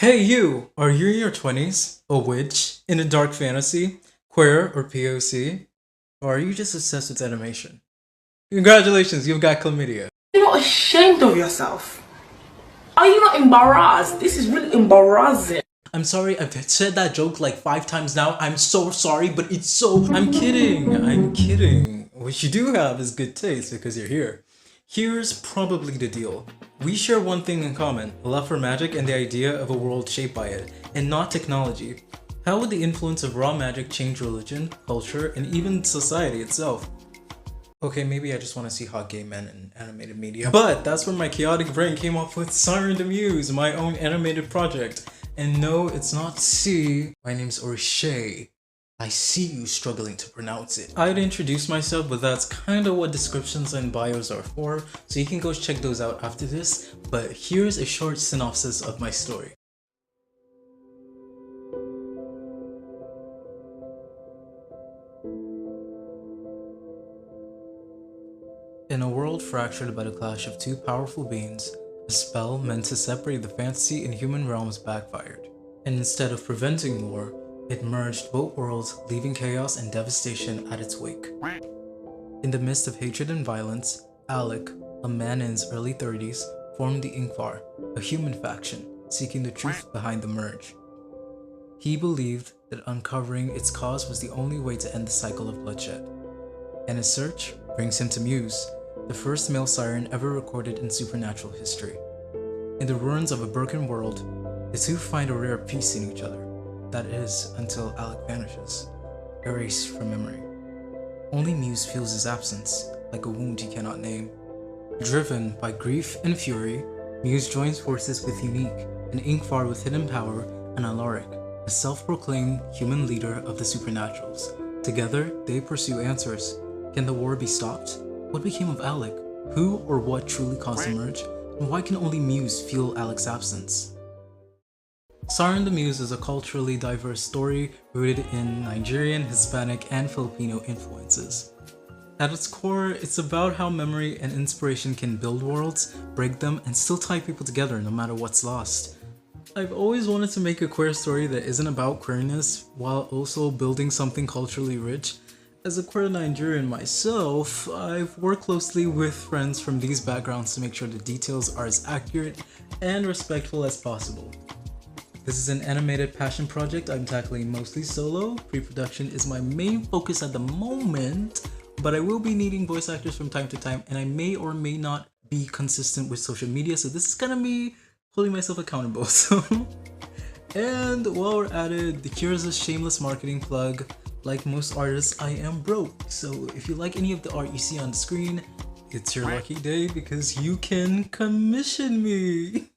Hey you! Are you in your 20s? A witch? In a dark fantasy? Queer or POC? Or are you just obsessed with animation? Congratulations, you've got chlamydia. You're not ashamed of yourself. Are you not embarrassed? This is really embarrassing. I'm sorry, I've said that joke like 5 times now. I'm so sorry, but it's so... I'm kidding. What you do have is good taste because you're here. Here's probably the deal. We share one thing in common, a love for magic and the idea of a world shaped by it, and not technology. How would the influence of raw magic change religion, culture, and even society itself? Okay, maybe I just want to see hot gay men in animated media. But that's where my chaotic brain came up with Siren the Muse, my own animated project. And no, it's not C. My name's Orishay. I see you struggling to pronounce it. I'd introduce myself, but that's kinda what descriptions and bios are for, so you can go check those out after this, but here's a short synopsis of my story. In a world fractured by the clash of two powerful beings, a spell meant to separate the fantasy and human realms backfired, and instead of preventing war, it merged both worlds, leaving chaos and devastation at its wake. In the midst of hatred and violence, Alec, a man in his early 30s, formed the Ingvar, a human faction, seeking the truth behind the merge. He believed that uncovering its cause was the only way to end the cycle of bloodshed. And his search brings him to Muse, the first male siren ever recorded in supernatural history. In the ruins of a broken world, the two find a rare peace in each other. That is, until Alec vanishes, erased from memory. Only Muse feels his absence, like a wound he cannot name. Driven by grief and fury, Muse joins forces with Unique, an Ingvar with hidden power, and Alaric, a self-proclaimed human leader of the supernaturals. Together, they pursue answers. Can the war be stopped? What became of Alec? Who or what truly caused the merge? And why can only Muse feel Alec's absence? Siren the Muse is a culturally diverse story rooted in Nigerian, Hispanic, and Filipino influences. At its core, it's about how memory and inspiration can build worlds, break them, and still tie people together no matter what's lost. I've always wanted to make a queer story that isn't about queerness while also building something culturally rich. As a queer Nigerian myself, I've worked closely with friends from these backgrounds to make sure the details are as accurate and respectful as possible. This is an animated passion project I'm tackling mostly solo. Pre-production is my main focus at the moment, but I will be needing voice actors from time to time, and I may or may not be consistent with social media, so this is gonna be holding myself accountable. And while we're at it, here's a shameless marketing plug. Like most artists, I am broke, so if you like any of the art you see on the screen, it's your lucky day because you can commission me.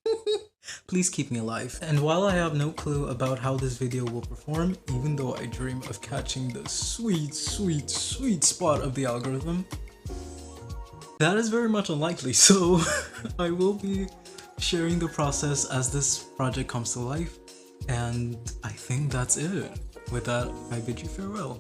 Please keep me alive. And while I have no clue about how this video will perform, even though I dream of catching the sweet spot of the algorithm, that is very much unlikely, so I will be sharing the process as this project comes to life, and I think that's it. With that, I bid you farewell.